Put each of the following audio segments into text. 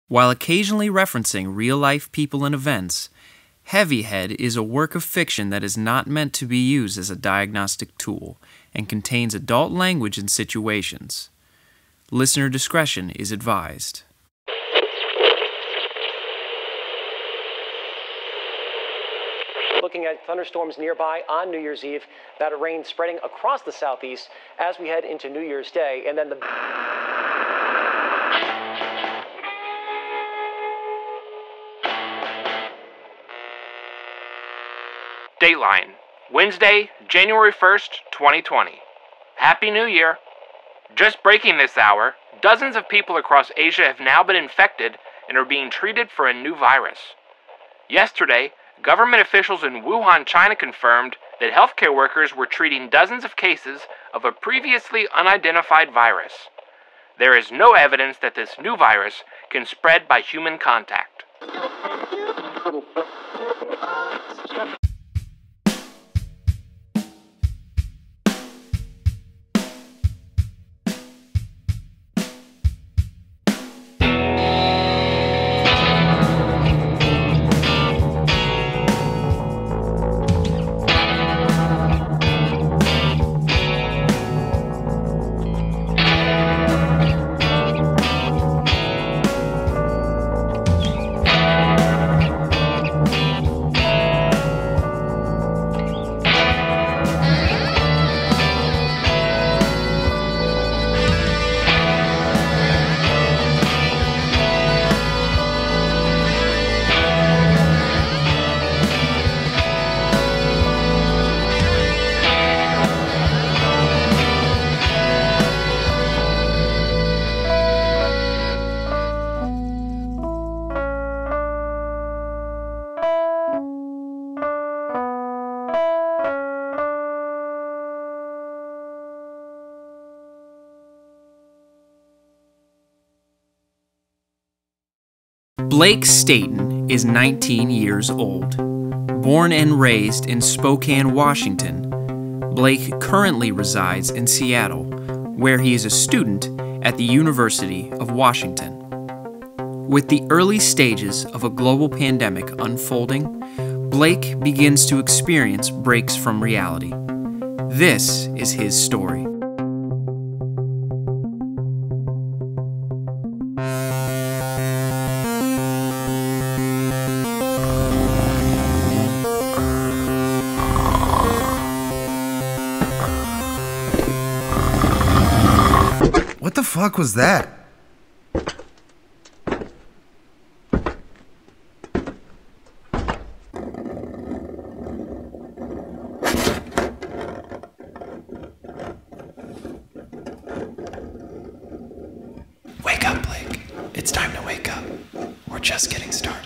While occasionally referencing real-life people and events, Heavyhead is a work of fiction that is not meant to be used as a diagnostic tool and contains adult language and situations. Listener discretion is advised. Looking at thunderstorms nearby on New Year's Eve, that rain spreading across the southeast as we head into New Year's Day, and then the... Dateline, Wednesday, January 1st, 2020. Happy New Year. Just breaking this hour, dozens of people across Asia have now been infected and are being treated for a new virus. Yesterday, government officials in Wuhan, China confirmed that healthcare workers were treating dozens of cases of a previously unidentified virus. There is no evidence that this new virus can spread by human contact. Blake Staton is 19 years old. Born and raised in Spokane, Washington, Blake currently resides in Seattle, where he is a student at the University of Washington. With the early stages of a global pandemic unfolding, Blake begins to experience breaks from reality. This is his story. What the fuck was that? Wake up, Blake. It's time to wake up. We're just getting started.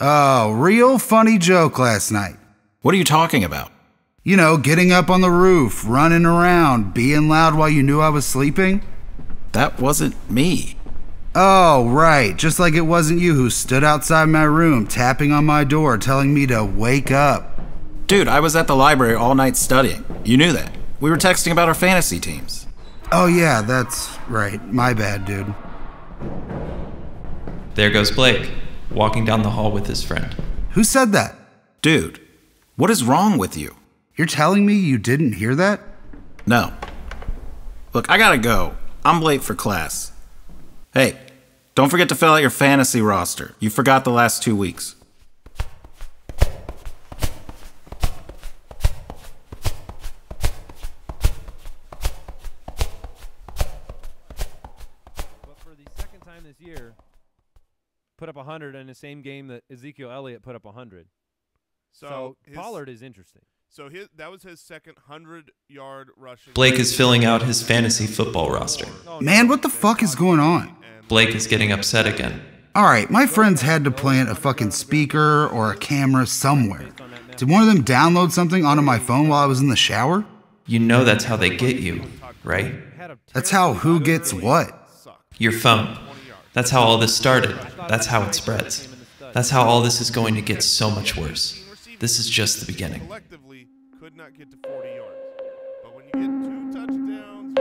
Oh, real funny joke last night. What are you talking about? You know, getting up on the roof, running around, being loud while you knew I was sleeping. That wasn't me. Oh, right. Just like it wasn't you who stood outside my room, tapping on my door, telling me to wake up. Dude, I was at the library all night studying. You knew that. We were texting about our fantasy teams. Oh yeah, that's right. My bad, dude. There goes Blake, walking down the hall with his friend. Who said that? Dude, what is wrong with you? You're telling me you didn't hear that? No. Look, I gotta go. I'm late for class. Hey, don't forget to fill out your fantasy roster. You forgot the last 2 weeks. But for the second time this year, put up 100 in the same game that Ezekiel Elliott put up 100. So Pollard is interesting. So that was his second 100-yard rushing. Blake is filling out his fantasy football roster. Man, what the fuck is going on? Blake is getting upset again. Alright, my friends had to plant a fucking speaker or a camera somewhere. Did one of them download something onto my phone while I was in the shower? You know that's how they get you, right? That's how who gets what? Your phone. That's how all this started. That's how it spreads. That's how all this is going to get so much worse. This is just the beginning. Collectively could not get to 40 yards. But when you get 2 touchdowns,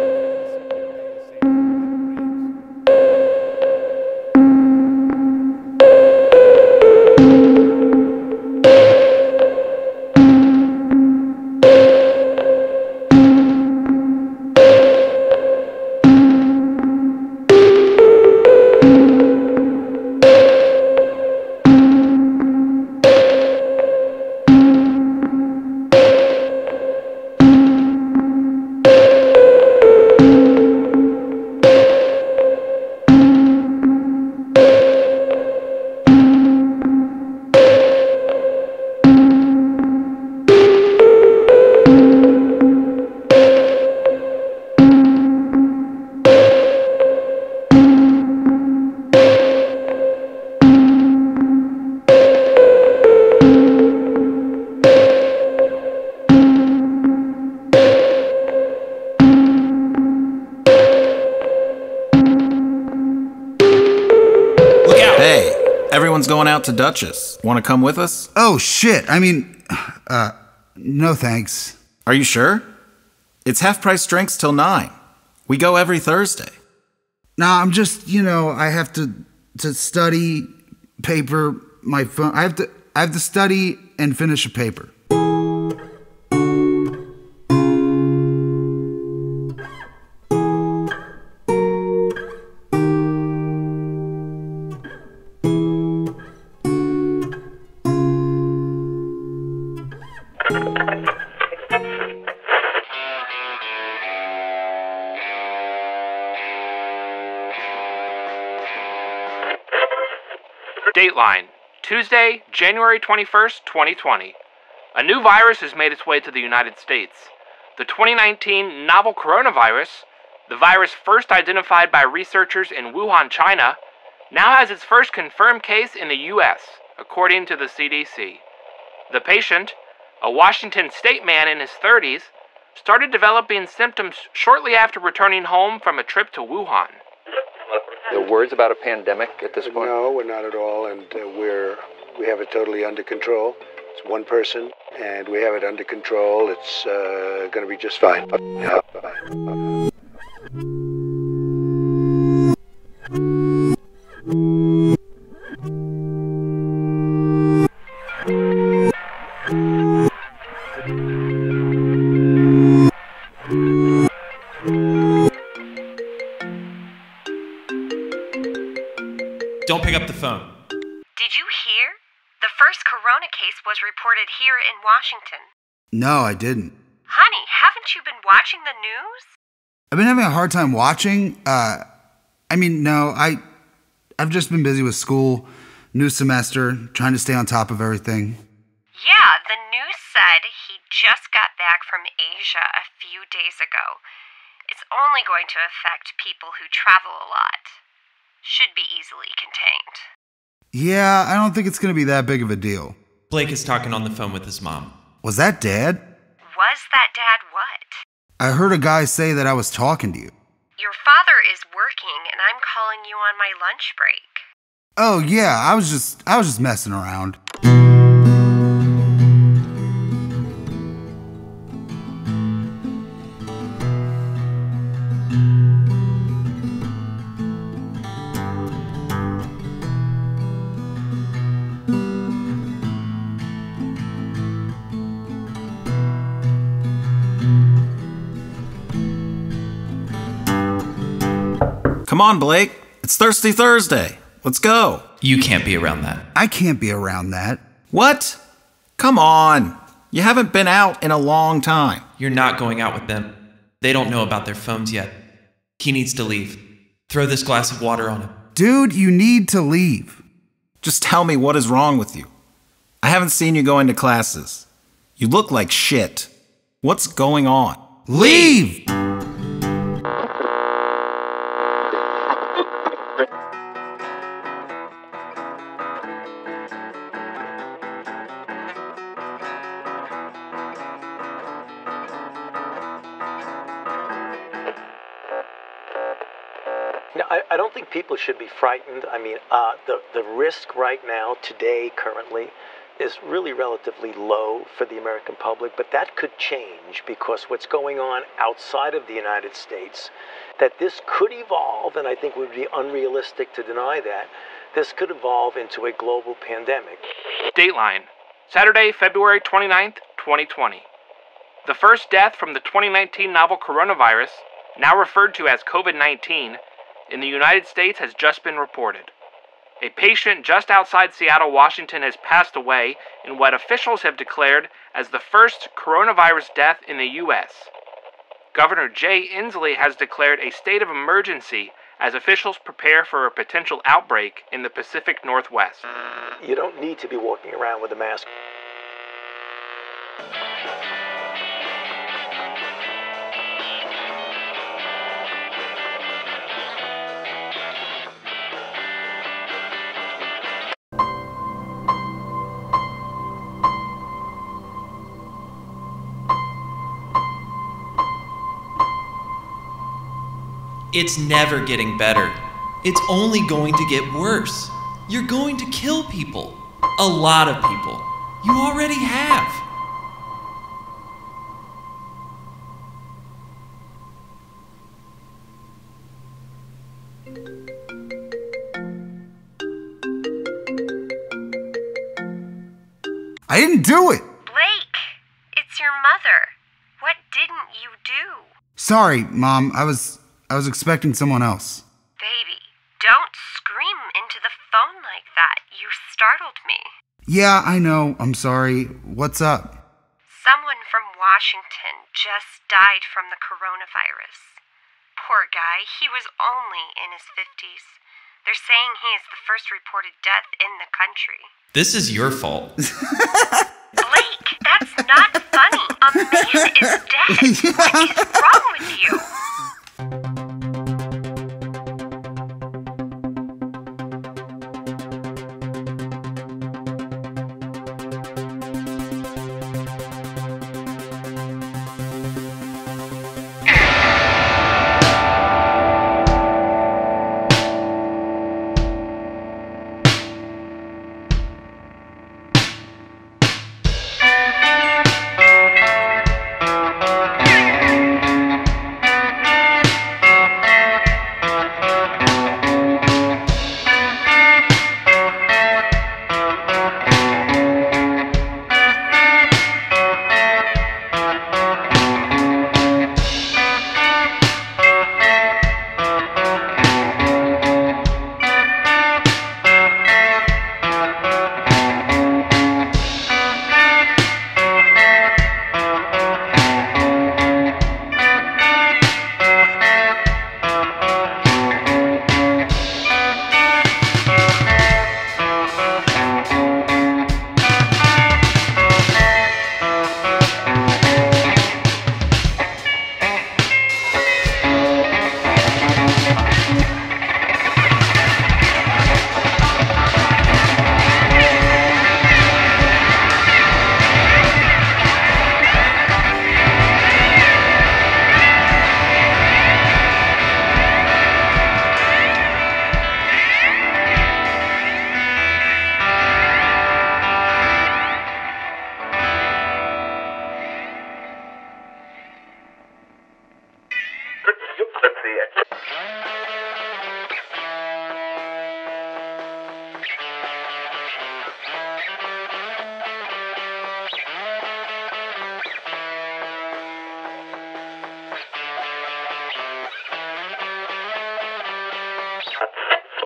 Everyone's going out to Duchess. Want to come with us? Oh, shit. I mean, no thanks. Are you sure? It's half-price drinks till 9. We go every Thursday. Nah, I'm just, I have to study, paper, my phone. I have to study and finish a paper. Dateline, Tuesday, January 21st, 2020. A new virus has made its way to the United States. The 2019 novel coronavirus, the virus first identified by researchers in Wuhan, China, now has its first confirmed case in the U.S., according to the CDC. The patient, a Washington state man in his 30s, started developing symptoms shortly after returning home from a trip to Wuhan. The words about a pandemic at this point? No, we're not at all, and we have it totally under control. It's one person, and we have it under control. It's going to be just fine. Don't pick up the phone. Did you hear? The first corona case was reported here in Washington. No, I didn't. Honey, haven't you been watching the news? I've been having a hard time watching. No, I've just been busy with school, new semester, trying to stay on top of everything. Yeah, the news said he just got back from Asia a few days ago. It's only going to affect people who travel a lot. Should be easily contained. Yeah, I don't think it's going to be that big of a deal. Blake is talking on the phone with his mom. Was that Dad? Was that Dad what? I heard a guy say that I was talking to you. Your father is working, and I'm calling you on my lunch break. Oh, yeah, I was just messing around. Come on, Blake. It's Thirsty Thursday. Let's go. You can't be around that. I can't be around that. What? Come on. You haven't been out in a long time. You're not going out with them. They don't know about their phones yet. He needs to leave. Throw this glass of water on him. Dude, you need to leave. Just tell me what is wrong with you. I haven't seen you going to classes. You look like shit. What's going on? Leave! Now, I don't people should be frightened. I mean, the risk right now, today, currently, is really relatively low for the American public, but that could change because what's going on outside of the United States, that this could evolve, and I think it would be unrealistic to deny that, this could evolve into a global pandemic. Dateline, Saturday, February 29th, 2020. The first death from the 2019 novel coronavirus, now referred to as COVID-19, in the United States has just been reported. A patient just outside Seattle, Washington has passed away in what officials have declared as the first coronavirus death in the U.S. Governor Jay Inslee has declared a state of emergency as officials prepare for a potential outbreak in the Pacific Northwest. You don't need to be walking around with a mask. It's never getting better. It's only going to get worse. You're going to kill people. A lot of people. You already have. I didn't do it. Blake, it's your mother. What didn't you do? Sorry, Mom. I was expecting someone else. Baby, don't scream into the phone like that. You startled me. Yeah, I know. I'm sorry. What's up? Someone from Washington just died from the coronavirus. Poor guy, he was only in his 50s. They're saying he is the first reported death in the country. This is your fault. Blake, that's not funny. A man is dead. What is wrong with you?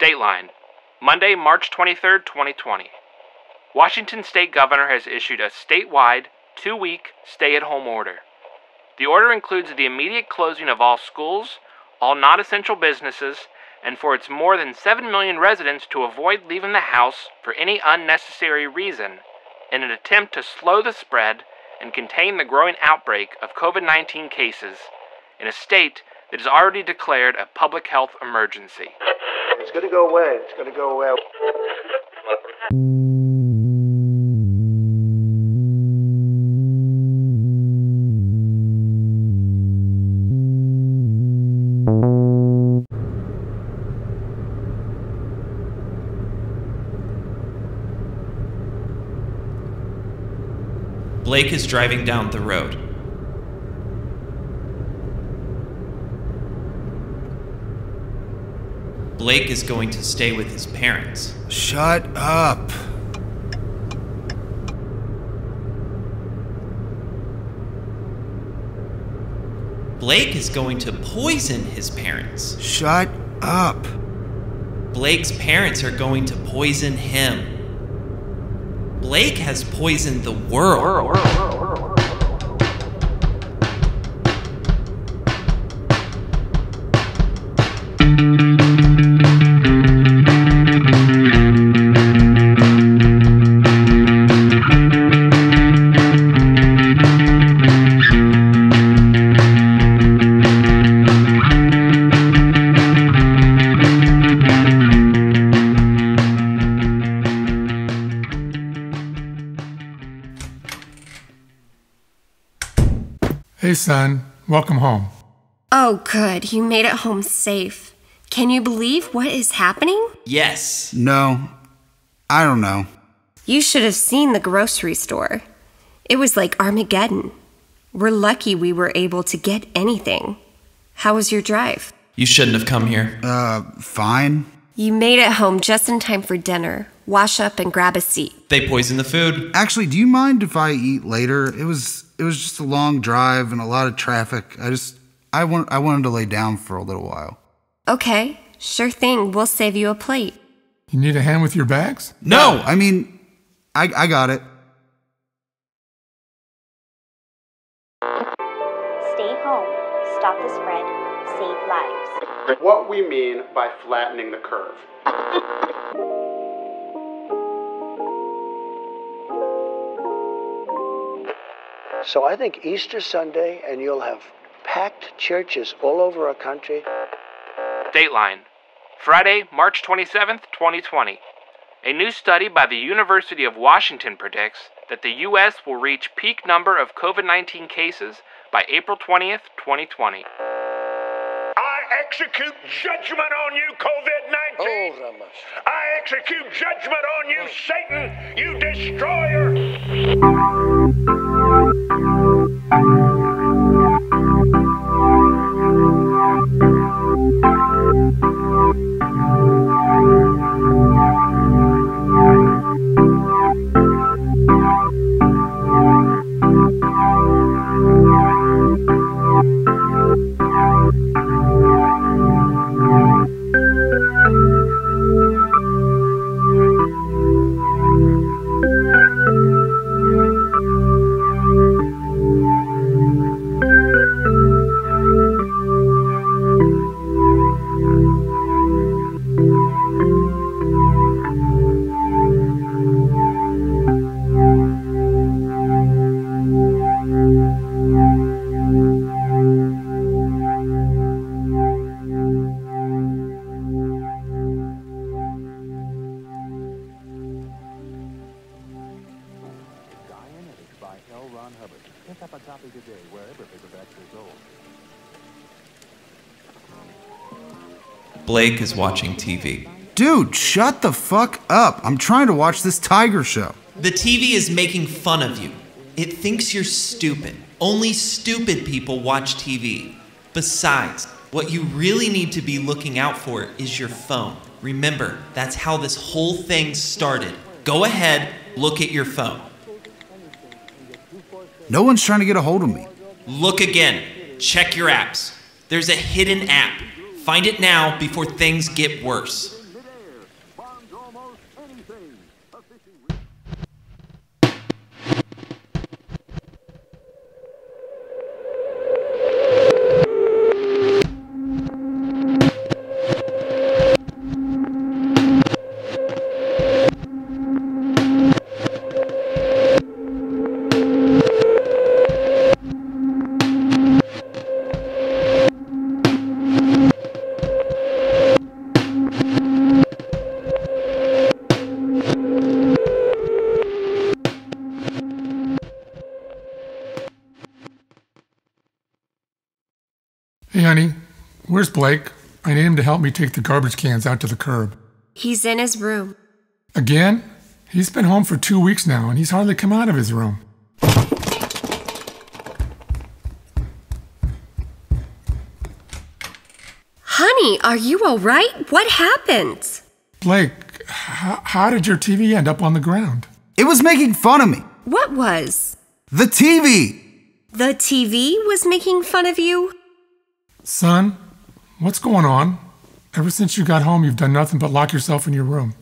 Dateline, Monday, March 23rd, 2020. Washington State Governor has issued a statewide, 2-week stay-at-home order. The order includes the immediate closing of all schools, all non-essential businesses, and for its more than 7 million residents to avoid leaving the house for any unnecessary reason in an attempt to slow the spread and contain the growing outbreak of COVID-19 cases in a state that has already declared a public health emergency. It's going to go away. It's going to go away. Blake is driving down the road. Blake is going to stay with his parents. Shut up. Blake is going to poison his parents. Shut up. Blake's parents are going to poison him. Blake has poisoned the world. Hey, son. Welcome home. Oh, good. You made it home safe. Can you believe what is happening? Yes. No. I don't know. You should have seen the grocery store. It was like Armageddon. We're lucky we were able to get anything. How was your drive? You shouldn't have come here. Fine. You made it home just in time for dinner. Wash up and grab a seat. They poisoned the food. Actually, do you mind if I eat later? It was just a long drive and a lot of traffic. I wanted to lay down for a little while. Okay, sure thing. We'll save you a plate. You need a hand with your bags? No! I mean, I got it. Stay home, stop the spread, save lives. What we mean by flattening the curve. So I think Easter Sunday, and you'll have packed churches all over our country. Dateline, Friday, March 27th, 2020. A new study by the University of Washington predicts that the U.S. will reach peak number of COVID-19 cases by April 20th, 2020. I execute judgment on you, COVID-19. I execute judgment on you, Satan, you destroyer. Blake is watching TV. Dude, shut the fuck up. I'm trying to watch this tiger show. The TV is making fun of you. It thinks you're stupid. Only stupid people watch TV. Besides, what you really need to be looking out for is your phone. Remember, that's how this whole thing started. Go ahead, look at your phone. No one's trying to get a hold of me. Look again. Check your apps. There's a hidden app. Find it now before things get worse. Hey, honey, where's Blake? I need him to help me take the garbage cans out to the curb. He's in his room. Again? He's been home for 2 weeks now, and he's hardly come out of his room. Honey, are you all right? What happened? Blake, how did your TV end up on the ground? It was making fun of me. What was? The TV. The TV was making fun of you? Son, what's going on? Ever since you got home, you've done nothing but lock yourself in your room.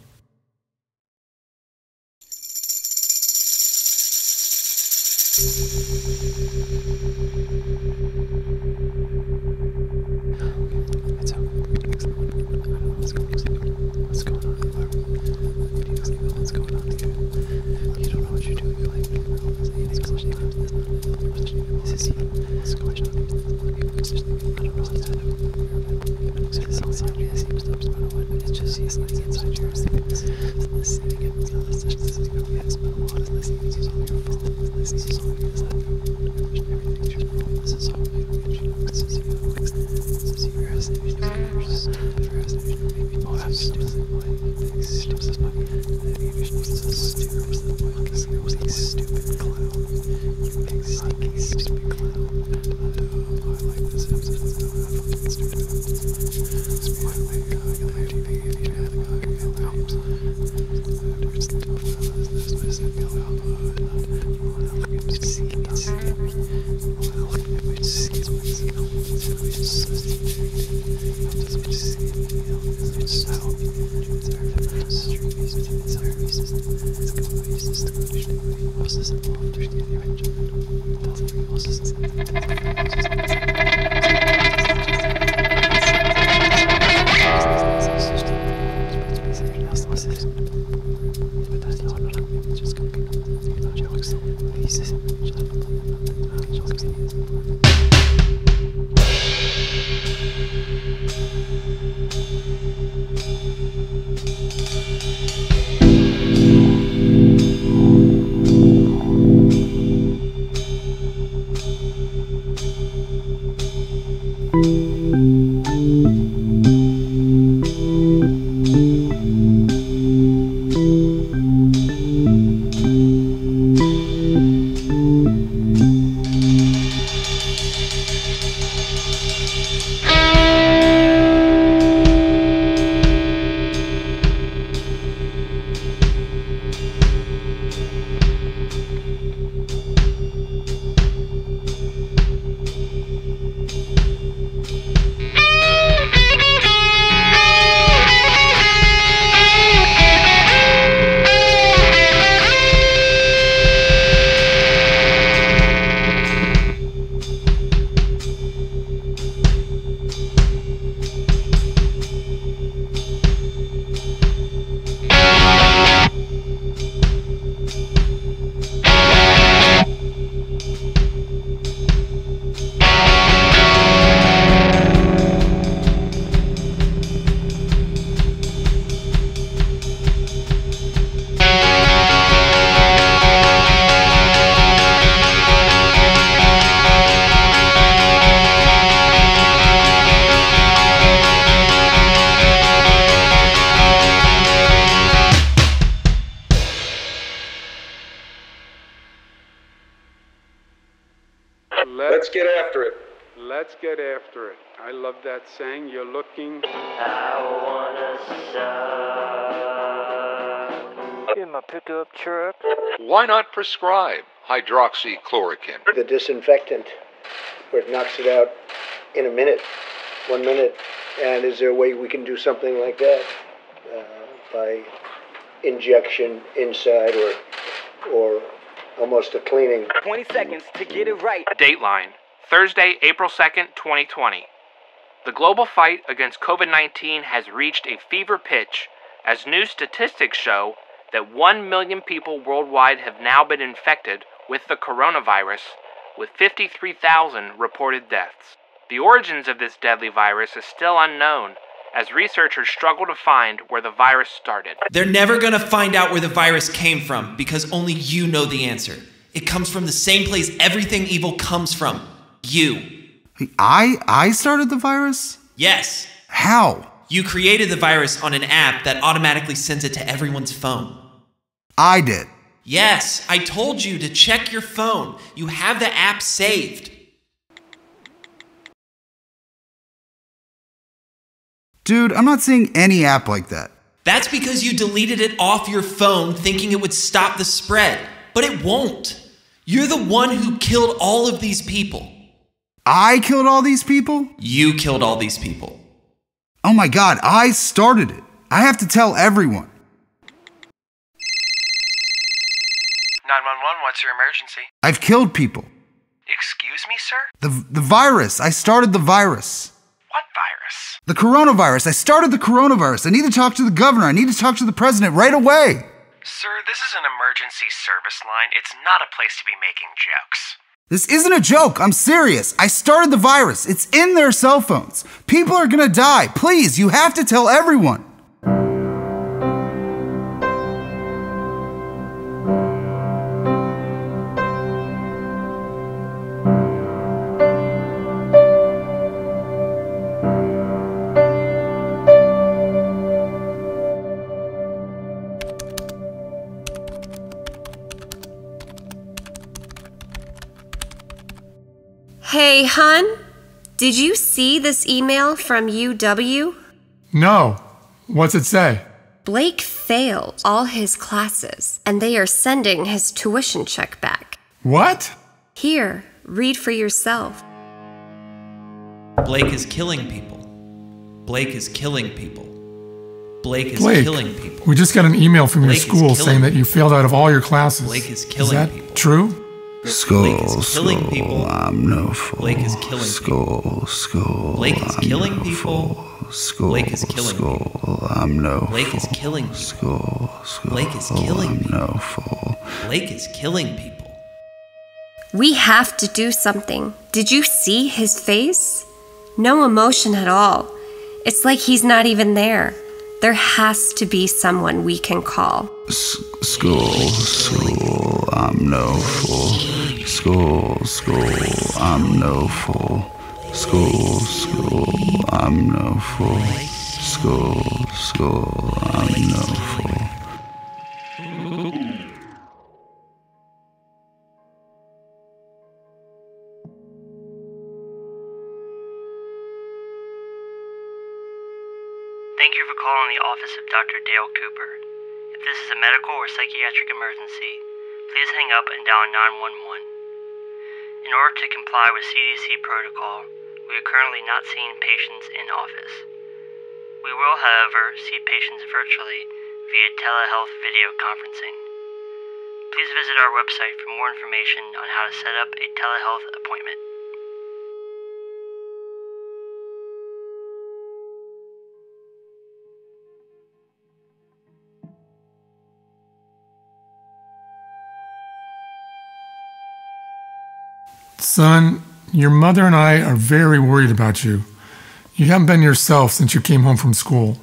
Let's get after it. Let's get after it. I love that saying. You're looking. I wanna suck in my pickup truck. Why not prescribe hydroxychloroquine? The disinfectant, where it knocks it out in a minute, 1 minute. And is there a way we can do something like that by injection inside or almost a cleaning? 20 seconds to get it right. Dateline, Thursday, April 2nd, 2020. The global fight against COVID-19 has reached a fever pitch as new statistics show that 1 million people worldwide have now been infected with the coronavirus, with 53,000 reported deaths. The origins of this deadly virus is still unknown, as researchers struggle to find where the virus started. They're never gonna find out where the virus came from because only you know the answer. It comes from the same place everything evil comes from. You. I started the virus? Yes. How? You created the virus on an app that automatically sends it to everyone's phone. I did. Yes, I told you to check your phone. You have the app saved. Dude, I'm not seeing any app like that. That's because you deleted it off your phone thinking it would stop the spread. But it won't. You're the one who killed all of these people. I killed all these people? You killed all these people. Oh my God, I started it. I have to tell everyone. 911, what's your emergency? I've killed people. Excuse me, sir? The virus. I started the virus. What virus? The coronavirus. I started the coronavirus. I need to talk to the governor. I need to talk to the president right away. Sir, this is an emergency service line. It's not a place to be making jokes. This isn't a joke. I'm serious. I started the virus. It's in their cell phones. People are gonna die. Please, you have to tell everyone. Hey, hun, did you see this email from UW? No. What's it say? Blake failed all his classes, and they are sending his tuition check back. What? Here, read for yourself. Blake is killing people. Blake is killing people. Blake is Blake, killing people. we just got an email from your Blake is school saying that you failed out of all your classes. Blake is killing Is that people. true? Blake is killing people. I'm no fool. Blake is killing people. Blake is killing people. Blake is killing people. I'm no Blake is killing people. Blake is killing people. No fool. Blake is killing people. We have to do something. Did you see his face? No emotion at all. It's like he's not even there. There has to be someone we can call. School, I'm no fool. School, I'm no fool. School, I'm no fool. School, I'm no fool. Thank you for calling the office of Dr. Dale Cooper. If this is a medical or psychiatric emergency, please hang up and dial 911. In order to comply with CDC protocol, we are currently not seeing patients in office. We will, however, see patients virtually via telehealth video conferencing. Please visit our website for more information on how to set up a telehealth appointment. Son, your mother and I are very worried about you. You haven't been yourself since you came home from school.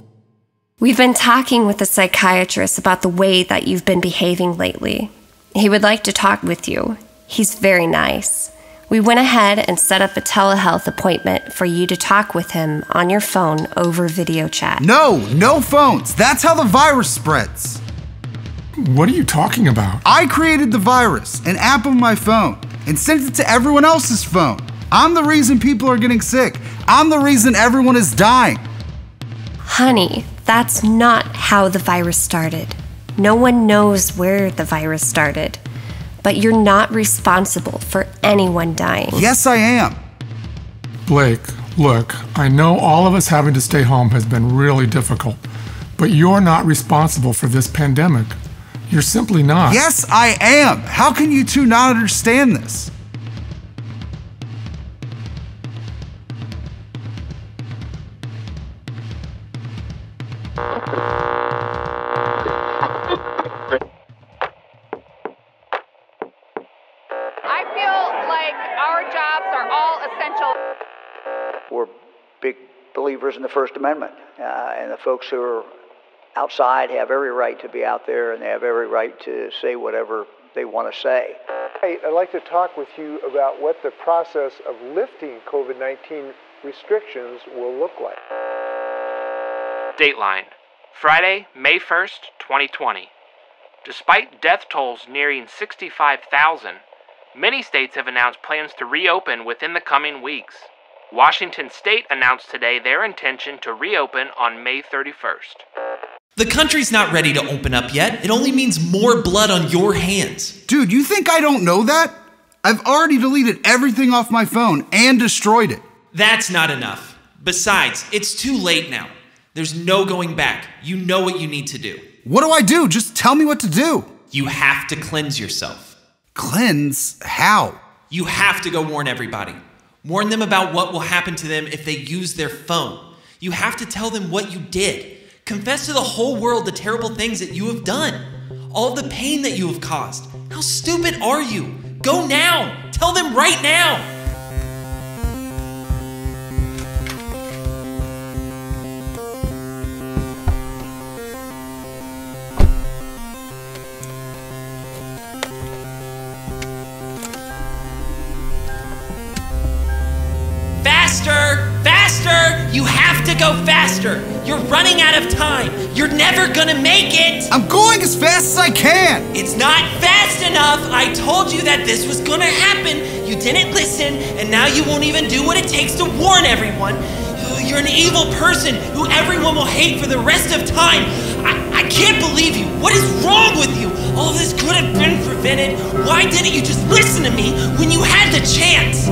We've been talking with a psychiatrist about the way that you've been behaving lately. He would like to talk with you. He's very nice. We went ahead and set up a telehealth appointment for you to talk with him on your phone over video chat. No phones. That's how the virus spreads. What are you talking about? I created the virus, an app on my phone, and sent it to everyone else's phone. I'm the reason people are getting sick. I'm the reason everyone is dying. Honey, that's not how the virus started. No one knows where the virus started. But you're not responsible for anyone dying. Yes, I am. Blake, look, I know all of us having to stay home has been really difficult, but you're not responsible for this pandemic. You're simply not. Yes, I am. How can you two not understand this? I feel like our jobs are all essential. We're big believers in the First Amendment, and the folks who are outside have every right to be out there, and they have every right to say whatever they want to say. Hey, I'd like to talk with you about what the process of lifting COVID-19 restrictions will look like. Dateline, Friday, May 1st, 2020. Despite death tolls nearing 65,000, many states have announced plans to reopen within the coming weeks. Washington State announced today their intention to reopen on May 31st. The country's not ready to open up yet. It only means more blood on your hands. Dude, you think I don't know that? I've already deleted everything off my phone and destroyed it. That's not enough. Besides, it's too late now. There's no going back. You know what you need to do. What do I do? Just tell me what to do. You have to cleanse yourself. Cleanse? How? You have to go warn everybody. Warn them about what will happen to them if they use their phone. You have to tell them what you did. Confess to the whole world the terrible things that you have done. All the pain that you have caused. How stupid are you? Go now! Tell them right now! Faster! Faster! You have to go faster! You're running out of time! You're never gonna make it! I'm going as fast as I can! It's not fast enough! I told you that this was gonna happen! You didn't listen, and now you won't even do what it takes to warn everyone! You're an evil person who everyone will hate for the rest of time! I can't believe you! What is wrong with you? All this could have been prevented! Why didn't you just listen to me when you had the chance?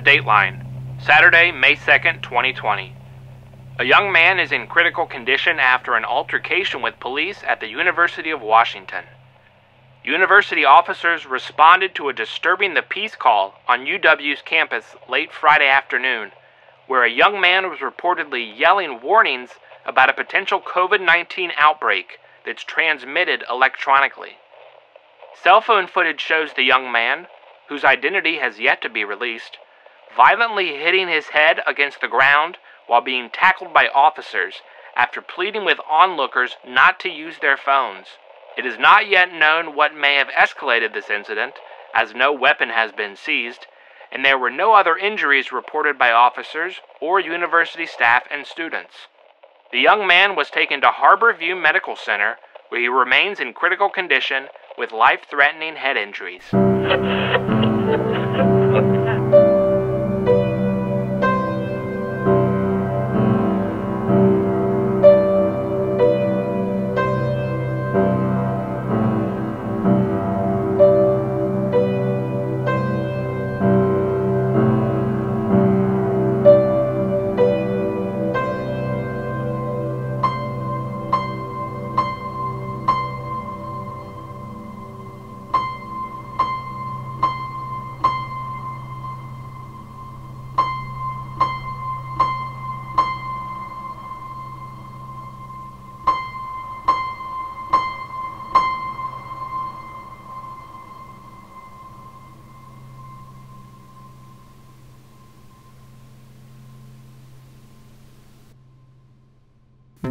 Dateline, Saturday, May 2nd, 2020. A young man is in critical condition after an altercation with police at the University of Washington. University officers responded to a disturbing the peace call on UW's campus late Friday afternoon, where a young man was reportedly yelling warnings about a potential COVID-19 outbreak that's transmitted electronically. Cell phone footage shows the young man, whose identity has yet to be released, violently hitting his head against the ground while being tackled by officers after pleading with onlookers not to use their phones. It is not yet known what may have escalated this incident, as no weapon has been seized, and there were no other injuries reported by officers or university staff and students. The young man was taken to Harbor View Medical Center, where he remains in critical condition with life-threatening head injuries.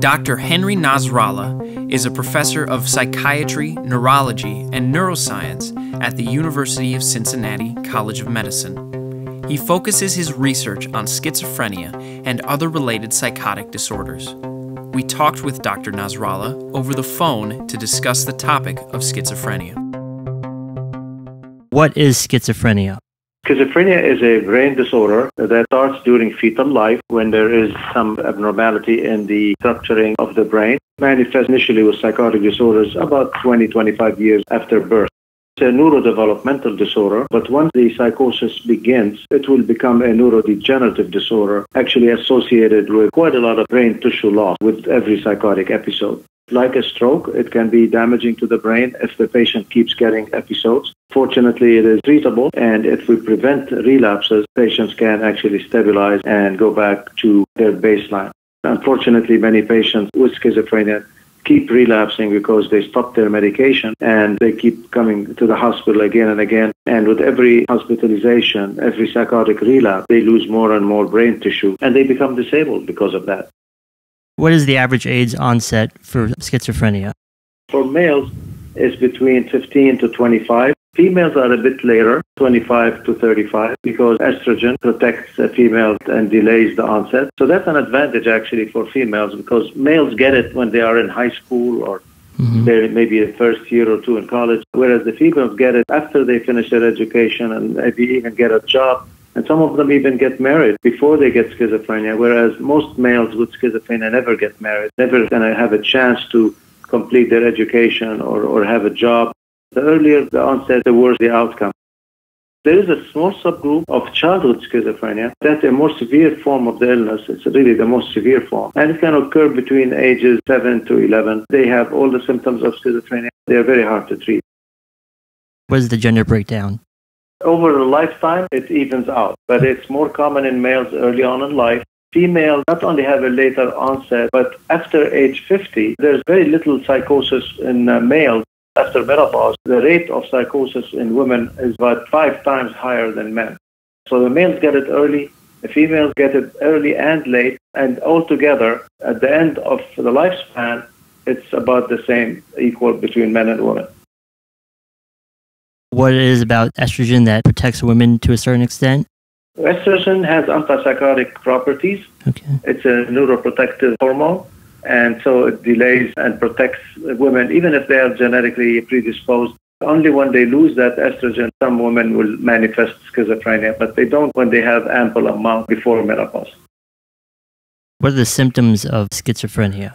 Dr. Henry Nasrallah is a professor of psychiatry, neurology, and neuroscience at the University of Cincinnati College of Medicine. He focuses his research on schizophrenia and other related psychotic disorders. We talked with Dr. Nasrallah over the phone to discuss the topic of schizophrenia. What is schizophrenia? Schizophrenia is a brain disorder that starts during fetal life when there is some abnormality in the structuring of the brain. Manifests initially with psychotic disorders about 20-25 years after birth. It's a neurodevelopmental disorder, but once the psychosis begins, it will become a neurodegenerative disorder, actually associated with quite a lot of brain tissue loss with every psychotic episode. Like a stroke, it can be damaging to the brain if the patient keeps getting episodes. Fortunately, it is treatable, and if we prevent relapses, patients can actually stabilize and go back to their baseline. Unfortunately, many patients with schizophrenia keep relapsing because they stop their medication and they keep coming to the hospital again and again. And with every hospitalization, every psychotic relapse, they lose more and more brain tissue and they become disabled because of that. What is the average age onset for schizophrenia? For males, it's between 15 to 25. Females are a bit later, 25 to 35, because estrogen protects a female and delays the onset. So that's an advantage actually for females, because males get it when they are in high school or they're maybe a first year or two in college, whereas the females get it after they finish their education and maybe even get a job. And some of them even get married before they get schizophrenia, whereas most males with schizophrenia never get married, never going to have a chance to complete their education or have a job. The earlier the onset, the worse the outcome. There is a small subgroup of childhood schizophrenia. That's a more severe form of the illness. It's really the most severe form. And it can occur between ages 7 to 11. They have all the symptoms of schizophrenia. They are very hard to treat. What is the gender breakdown? Over a lifetime, it evens out. But it's more common in males early on in life. Females not only have a later onset, but after age 50, there's very little psychosis in males. After menopause, the rate of psychosis in women is about 5 times higher than men. So the males get it early, the females get it early and late, and altogether, at the end of the lifespan, it's about the same, equal between men and women. What it is about estrogen that protects women to a certain extent? Estrogen has antipsychotic properties. Okay. It's a neuroprotective hormone. And so it delays and protects women, even if they are genetically predisposed. Only when they lose that estrogen, some women will manifest schizophrenia, but they don't when they have ample amount before menopause. What are the symptoms of schizophrenia?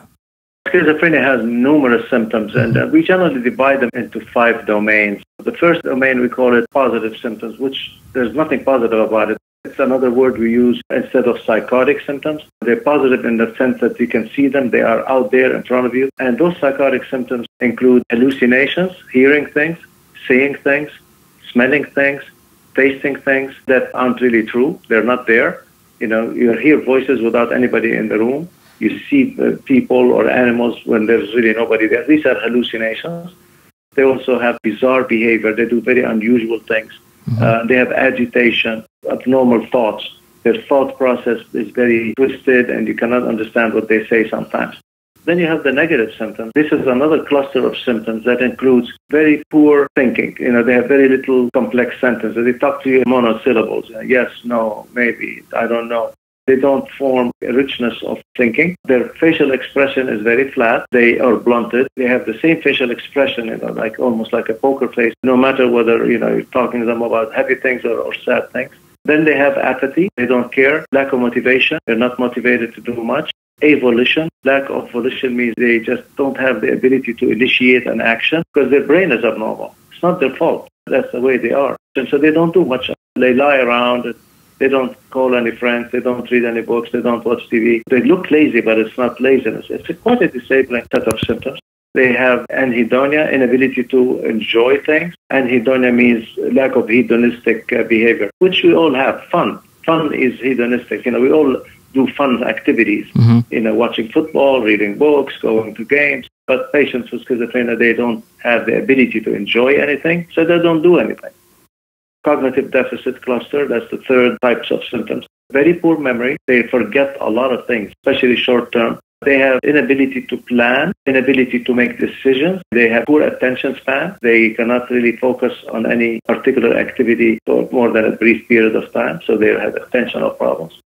Schizophrenia has numerous symptoms, and we generally divide them into 5 domains. The first domain, we call it positive symptoms, which there's nothing positive about it. It's another word we use instead of psychotic symptoms. They're positive in the sense that you can see them, they are out there in front of you. And those psychotic symptoms include hallucinations, hearing things, seeing things, smelling things, tasting things that aren't really true. They're not there. You know, you hear voices without anybody in the room. You see people or animals when there's really nobody there. These are hallucinations. They also have bizarre behavior. They do very unusual things. They have agitation, abnormal thoughts. Their thought process is very twisted and you cannot understand what they say sometimes. Then you have the negative symptoms. This is another cluster of symptoms that includes very poor thinking. You know, they have very little complex sentences. They talk to you in monosyllables. Yes, no, maybe, I don't know. They don't form a richness of thinking. Their facial expression is very flat. They are blunted. They have the same facial expression, you know, like almost like a poker face, no matter whether, you know, you're talking to them about happy things or sad things. Then they have apathy. They don't care. Lack of motivation. They're not motivated to do much. Avolition. Lack of volition means they just don't have the ability to initiate an action because their brain is abnormal. It's not their fault. That's the way they are. And so they don't do much. They lie around. They don't call any friends. They don't read any books. They don't watch TV. They look lazy, but it's not laziness. It's quite a disabling set of symptoms. They have anhedonia, inability to enjoy things. Anhedonia means lack of hedonistic behavior, which we all have. Fun. Fun is hedonistic. You know, we all do fun activities. You know, watching football, reading books, going to games. But patients with schizophrenia, they don't have the ability to enjoy anything, so they don't do anything. Cognitive deficit cluster, that's the third types of symptoms. Very poor memory. They forget a lot of things, especially short term. They have inability to plan, inability to make decisions. They have poor attention span. They cannot really focus on any particular activity for more than a brief period of time, so they have attentional problems.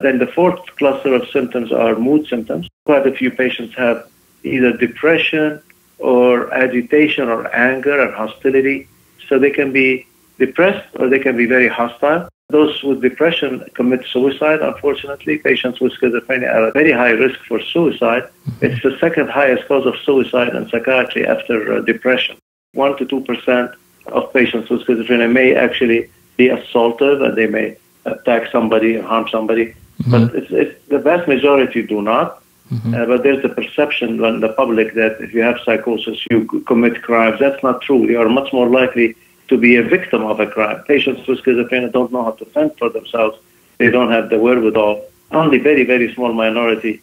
Then the fourth cluster of symptoms are mood symptoms. Quite a few patients have either depression or agitation or anger or hostility. So they can be depressed or they can be very hostile. Those with depression commit suicide, unfortunately. Patients with schizophrenia are at very high risk for suicide. It's the second highest cause of suicide in psychiatry after depression. 1 to 2% of patients with schizophrenia may actually be assaultive and they may attack somebody or harm somebody. But it's the vast majority do not. But there's the perception in the public that if you have psychosis, you commit crimes. That's not true. You are much more likely to be a victim of a crime. Patients with schizophrenia don't know how to fend for themselves. They don't have the wherewithal. Only very, very small minority.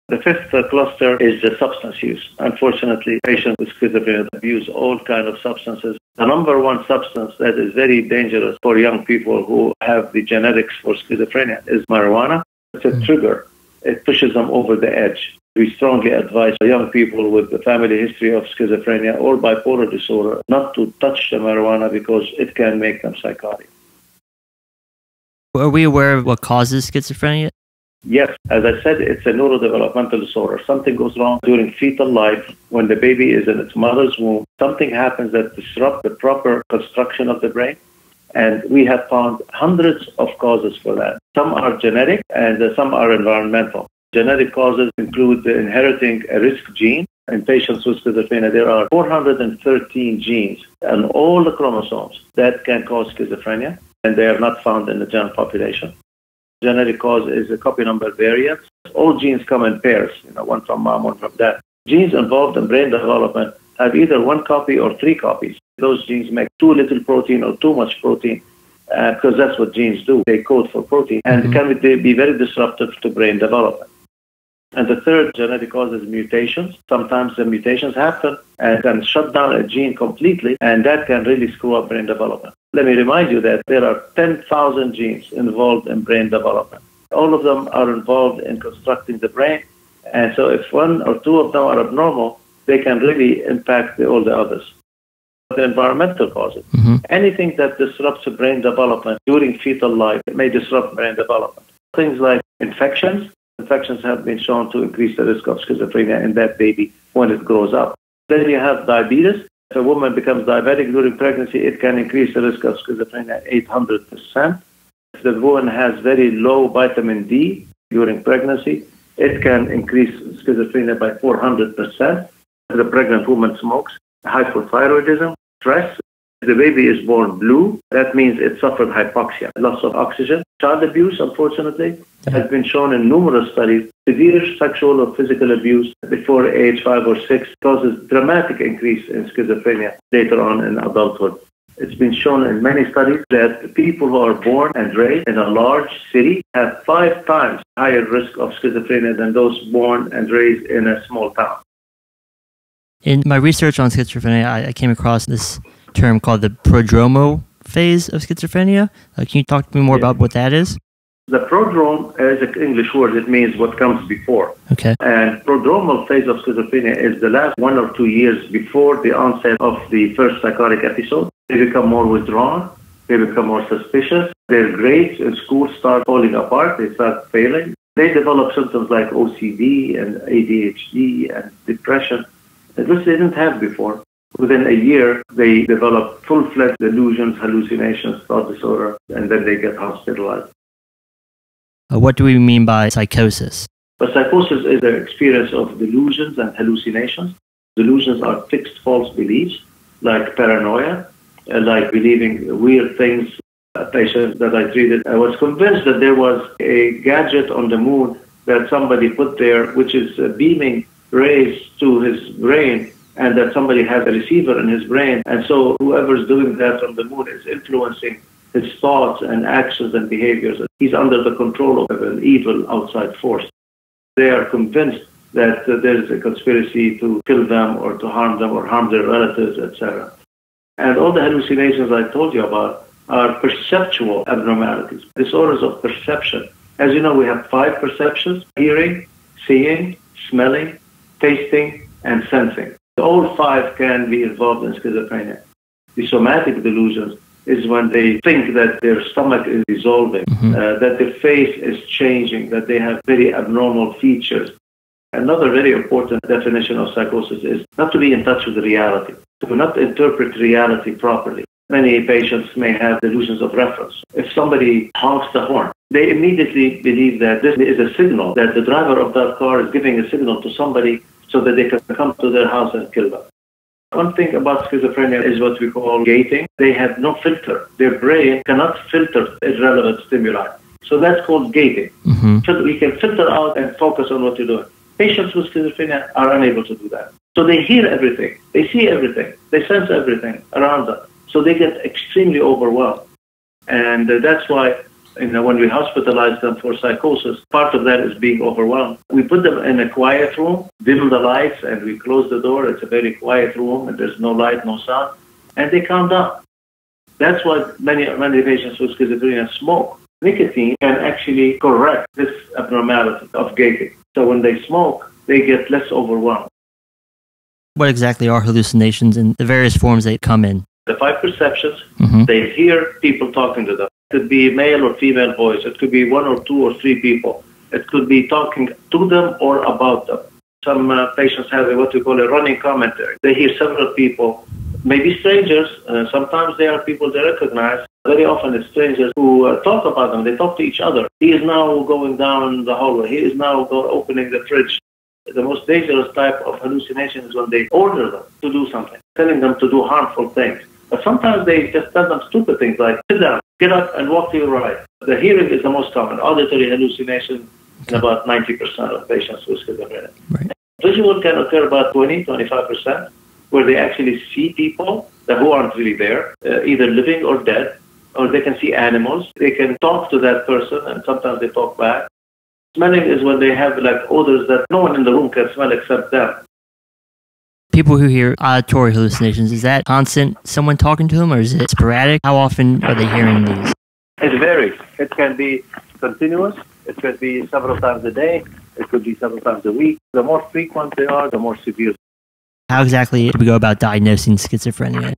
The fifth cluster is the substance use. Unfortunately, patients with schizophrenia abuse all kinds of substances. The number one substance that is very dangerous for young people who have the genetics for schizophrenia is marijuana. It's a trigger. It pushes them over the edge. We strongly advise young people with a family history of schizophrenia or bipolar disorder not to touch the marijuana because it can make them psychotic. Are we aware of what causes schizophrenia? Yes, as I said, it's a neurodevelopmental disorder. Something goes wrong during fetal life when the baby is in its mother's womb. Something happens that disrupts the proper construction of the brain. And we have found hundreds of causes for that. Some are genetic and some are environmental. Genetic causes include inheriting a risk gene. In patients with schizophrenia, there are 413 genes on all the chromosomes that can cause schizophrenia, and they are not found in the general population. Genetic cause is a copy number variant. All genes come in pairs, one from mom, one from dad. Genes involved in brain development have either one copy or three copies. Those genes make too little protein or too much protein because that's what genes do. They code for protein and can be very disruptive to brain development. And the third genetic cause is mutations. Sometimes the mutations happen and can shut down a gene completely, and that can really screw up brain development. Let me remind you that there are 10,000 genes involved in brain development. All of them are involved in constructing the brain, and so if one or two of them are abnormal, they can really impact all the others. The environmental causes. Anything that disrupts brain development during fetal life may disrupt brain development. Things like infections. Infections have been shown to increase the risk of schizophrenia in that baby when it grows up. Then you have diabetes. If a woman becomes diabetic during pregnancy, it can increase the risk of schizophrenia 800%. If the woman has very low vitamin D during pregnancy, it can increase schizophrenia by 400%. If the pregnant woman smokes, hypothyroidism, stress. If the baby is born blue, that means it suffered hypoxia, loss of oxygen. Child abuse, unfortunately, has been shown in numerous studies. Severe sexual or physical abuse before age 5 or 6 causes dramatic increase in schizophrenia later on in adulthood. It's been shown in many studies that people who are born and raised in a large city have 5 times higher risk of schizophrenia than those born and raised in a small town. In my research on schizophrenia, I came across this term called the prodromal phase of schizophrenia. Can you talk to me more about what that is? The prodrome is an English word. It means what comes before. Okay. And prodromal phase of schizophrenia is the last 1 or 2 years before the onset of the first psychotic episode. They become more withdrawn. They become more suspicious. Their grades in school start falling apart. They start failing. They develop symptoms like OCD and ADHD and depression, which they didn't have before. Within a year, they develop full-fledged delusions, hallucinations, thought disorder, and then they get hospitalized. What do we mean by psychosis? But psychosis is the experience of delusions and hallucinations. Delusions are fixed false beliefs, like paranoia, like believing weird things. A patient that I treated, I was convinced that there was a gadget on the moon that somebody put there, which is beaming rays to his brain, and that somebody has a receiver in his brain. And so whoever's doing that on the moon is influencing his thoughts and actions and behaviors. He's under the control of an evil outside force. They are convinced that there's a conspiracy to kill them or to harm them or harm their relatives, etc. And all the hallucinations I told you about are perceptual abnormalities, disorders of perception. As you know, we have 5 perceptions: hearing, seeing, smelling, tasting, and sensing. All 5 can be involved in schizophrenia. The somatic delusions is when they think that their stomach is dissolving, that their face is changing, that they have very abnormal features. Another very important definition of psychosis is not to be in touch with reality, to not interpret reality properly. Many patients may have delusions of reference. If somebody honks the horn, they immediately believe that this is a signal, that the driver of that car is giving a signal to somebody so that they can come to their house and kill them. One thing about schizophrenia is what we call gating. They have no filter. Their brain cannot filter irrelevant stimuli. So that's called gating. So we can filter out and focus on what you're doing. Patients with schizophrenia are unable to do that. So they hear everything. They see everything. They sense everything around them. So they get extremely overwhelmed. And that's why when we hospitalize them for psychosis, part of that is being overwhelmed. We put them in a quiet room, dim the lights, and we close the door. It's a very quiet room, and there's no light, no sound, and they calm down. That's why many patients with schizophrenia smoke. Nicotine can actually correct this abnormality of gating. So when they smoke, they get less overwhelmed. What exactly are hallucinations and the various forms they come in? The 5 perceptions, they hear people talking to them. It could be male or female voice. It could be 1 or 2 or 3 people. It could be talking to them or about them. Some patients have what we call a running commentary. They hear several people, maybe strangers. Sometimes they are people they recognize. Very often it's strangers who talk about them. They talk to each other. He is now going down the hallway. He is now opening the fridge. The most dangerous type of hallucination is when they order them to do something, telling them to do harmful things. But sometimes they just tell them stupid things like, sit down, get up and walk to your right. The hearing is the most common. Auditory hallucination in about 90% of patients with schizophrenia. Visual can occur about 20-25%, where they actually see people who aren't really there, either living or dead, or they can see animals. They can talk to that person, and sometimes they talk back. Smelling is when they have like odors that no one in the room can smell except them. People who hear auditory hallucinations, is that constant someone talking to them, or is it sporadic? How often are they hearing these? It varies. It can be continuous. It could be several times a day. It could be several times a week. The more frequent they are, the more severe. How exactly do we go about diagnosing schizophrenia?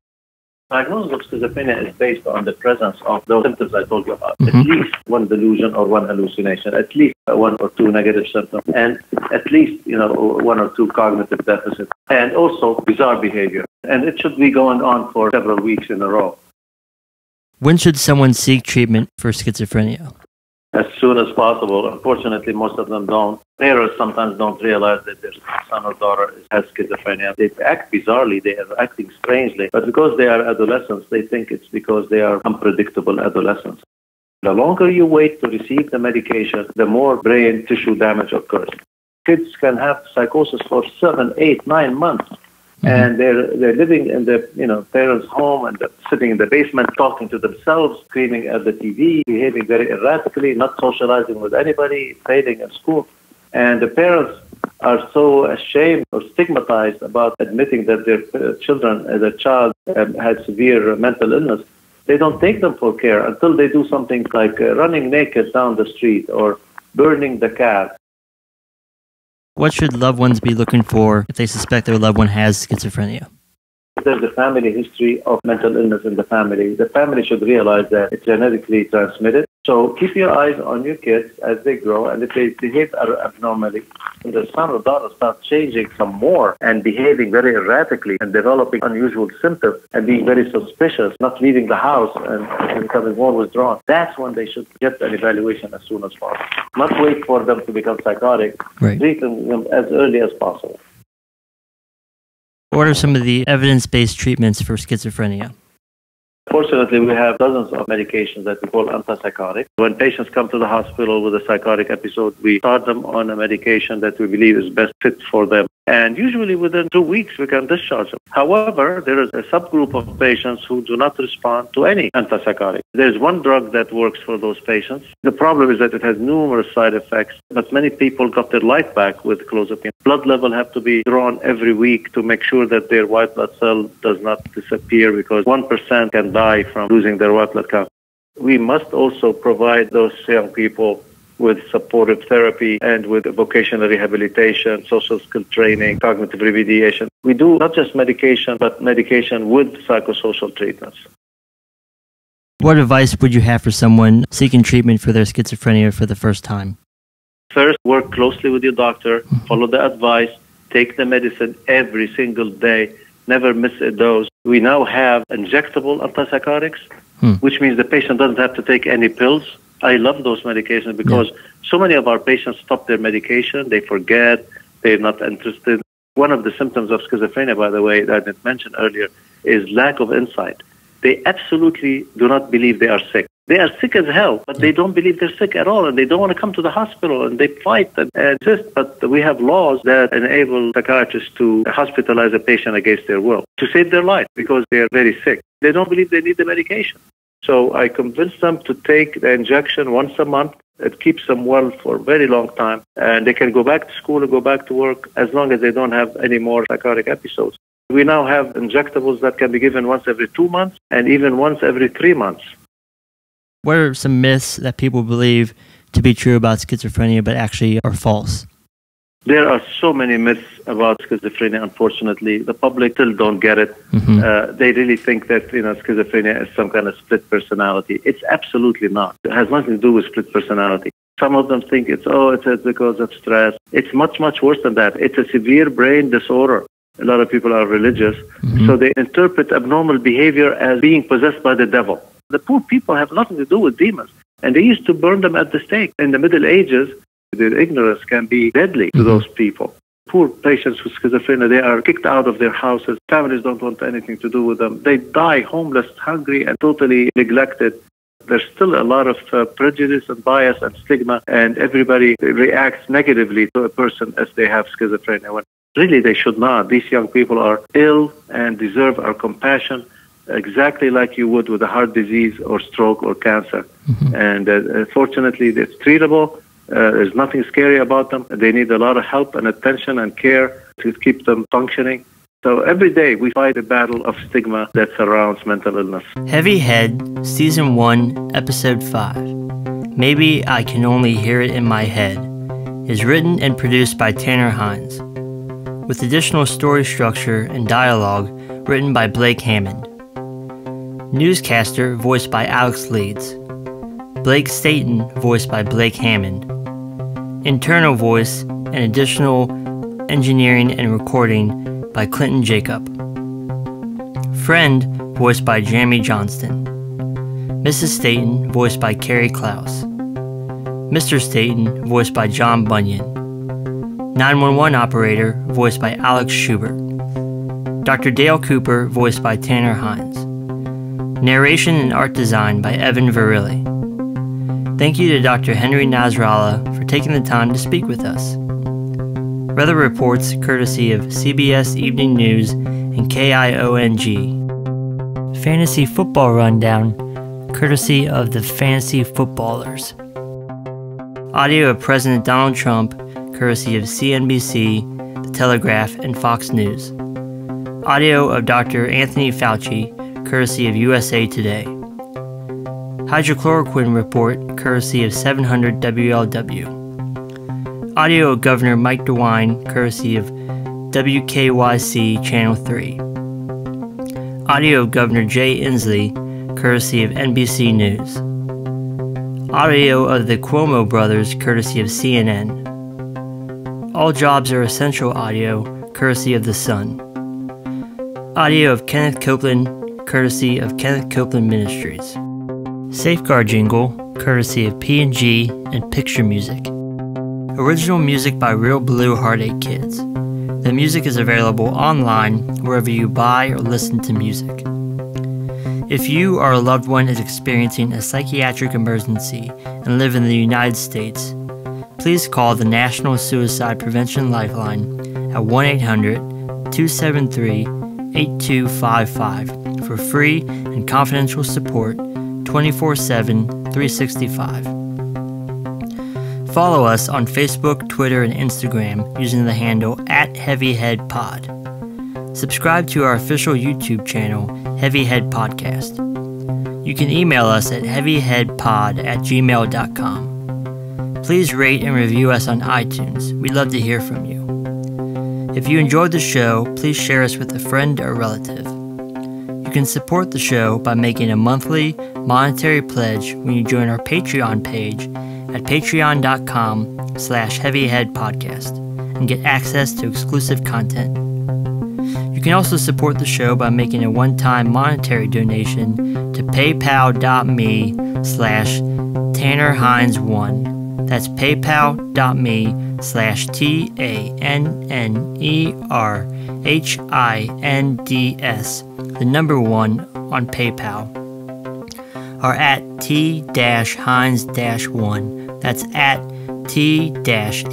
Diagnosis of schizophrenia is based on the presence of those symptoms I told you about. At least one delusion or one hallucination, at least 1 or 2 negative symptoms, and at least 1 or 2 cognitive deficits, and also bizarre behavior. And it should be going on for several weeks in a row. When should someone seek treatment for schizophrenia? As soon as possible. Unfortunately, most of them don't. Parents sometimes don't realize that their son or daughter has schizophrenia. They act bizarrely. They are acting strangely. But because they are adolescents, they think it's because they are unpredictable adolescents. The longer you wait to receive the medication, the more brain tissue damage occurs. Kids can have psychosis for 7, 8, 9 months. And they're living in the parents' home and sitting in the basement, talking to themselves, screaming at the TV, behaving very erratically, not socializing with anybody, failing in school. And the parents are so ashamed or stigmatized about admitting that their children as a child had severe mental illness. They don't take them for care until they do something like running naked down the street or burning the cat. What should loved ones be looking for if they suspect their loved one has schizophrenia? There's a family history of mental illness in the family should realize that it's genetically transmitted. So keep your eyes on your kids as they grow, and if they behave abnormally, and the son or daughter starts changing some more and behaving very erratically and developing unusual symptoms and being very suspicious, not leaving the house and becoming more withdrawn, that's when they should get an evaluation as soon as possible. Not wait for them to become psychotic. Treat them as early as possible. What are some of the evidence-based treatments for schizophrenia? Fortunately, we have dozens of medications that we call antipsychotics. When patients come to the hospital with a psychotic episode, we start them on a medication that we believe is best fit for them. And usually within 2 weeks, we can discharge them. However, there is a subgroup of patients who do not respond to any antipsychotic. There's one drug that works for those patients. The problem is that it has numerous side effects, but many people got their life back with clozapine. Blood level have to be drawn every week to make sure that their white blood cell does not disappear, because 1% can die from losing their white blood count. We must also provide those young people with supportive therapy and with vocational rehabilitation, social skill training, cognitive remediation. We do not just medication, but medication with psychosocial treatments. What advice would you have for someone seeking treatment for their schizophrenia for the first time? First, work closely with your doctor, follow the advice, take the medicine every single day, never miss a dose. We now have injectable antipsychotics, which means the patient doesn't have to take any pills. I love those medications because so many of our patients stop their medication, they forget, they're not interested. One of the symptoms of schizophrenia, by the way, that I didn't mention earlier, is lack of insight. They absolutely do not believe they are sick. They are sick as hell, but they don't believe they're sick at all, and they don't want to come to the hospital, and they fight and insist. But we have laws that enable psychiatrists to hospitalize a patient against their will, to save their life, because they are very sick. They don't believe they need the medication. So I convinced them to take the injection once a month. It keeps them well for a very long time, and they can go back to school and go back to work as long as they don't have any more psychotic episodes. We now have injectables that can be given once every 2 months and even once every 3 months. What are some myths that people believe to be true about schizophrenia but actually are false? There are so many myths about schizophrenia, unfortunately. The public still don't get it. They really think that schizophrenia is some kind of split personality. It's absolutely not. It has nothing to do with split personality. Some of them think it's because of stress. It's much, much worse than that. It's a severe brain disorder. A lot of people are religious, so they interpret abnormal behavior as being possessed by the devil. The poor people have nothing to do with demons, and they used to burn them at the stake. In the Middle Ages, their ignorance can be deadly to those people. Poor patients with schizophrenia, they are kicked out of their houses. Families don't want anything to do with them. They die homeless, hungry, and totally neglected. There's still a lot of prejudice and bias and stigma, and everybody reacts negatively to a person as they have schizophrenia. When really, they should not. These young people are ill and deserve our compassion, exactly like you would with a heart disease or stroke or cancer. And fortunately, it's treatable. There's nothing scary about them. They need a lot of help and attention and care to keep them functioning. So every day we fight a battle of stigma that surrounds mental illness. Heavy Head, Season 1, Episode 5. Maybe I Can Only Hear It in My Head is written and produced by Tanner Hinds, with additional story structure and dialogue written by Blake Hammond. Newscaster, voiced by Alex Leeds. Blake Staton, voiced by Blake Hammond. Internal voice and additional engineering and recording by Clinton Jacob. Friend, voiced by Jeremy Johnston. Mrs. Staton, voiced by Carrie Clouse. Mr. Staton, voiced by John Bunyan. 911 operator, voiced by Alex Schubert. Dr. Dale Cooper, voiced by Tanner Hinds. Narration and art design by Evan Verrilli. Thank you to Dr. Henry Nasrallah for taking the time to speak with us. Weather reports courtesy of CBS Evening News and KIONG. Fantasy football rundown courtesy of the Fantasy Footballers. Audio of President Donald Trump courtesy of CNBC, The Telegraph, and Fox News. Audio of Dr. Anthony Fauci courtesy of USA Today. Hydroxychloroquine report courtesy of 700 WLW. Audio of Governor Mike Dewine courtesy of W-KYC Channel 3. Audio of Governor Jay Inslee courtesy of NBC News. Audio of the Cuomo brothers courtesy of CNN. All Jobs Are Essential audio courtesy of The Sun. Audio of Kenneth Copeland courtesy of Kenneth Copeland Ministries. Safeguard jingle courtesy of P&G and Picturemusic. Original music by Real Blue Heartache Kids. The music is available online wherever you buy or listen to music. If you or a loved one is experiencing a psychiatric emergency and live in the United States, please call the National Suicide Prevention Lifeline at 1-800-273-8255 for free and confidential support 24/7, 365. Follow us on Facebook, Twitter, and Instagram using the handle @HeavyHeadPod. Subscribe to our official YouTube channel, Heavyhead Podcast. You can email us at heavyheadpod@gmail.com. Please rate and review us on iTunes. We'd love to hear from you. If you enjoyed the show, please share us with a friend or relative. You can support the show by making a monthly monetary pledge when you join our Patreon page at patreon.com/heavyheadpodcast and get access to exclusive content. You can also support the show by making a one-time monetary donation to paypal.me/TannerHinds1. That's paypal.me @TANNERHINDS, the number 1 on PayPal, or at T-Hinds-1. That's at T-HINDS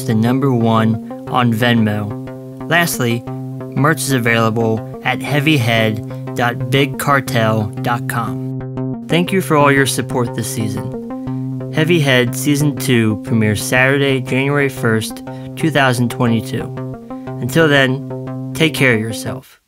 the number 1 on Venmo. Lastly, merch is available at heavyhead.bigcartel.com. Thank you for all your support this season. Heavy Head Season 2 premieres Saturday, January 1st, 2022. Until then, take care of yourself.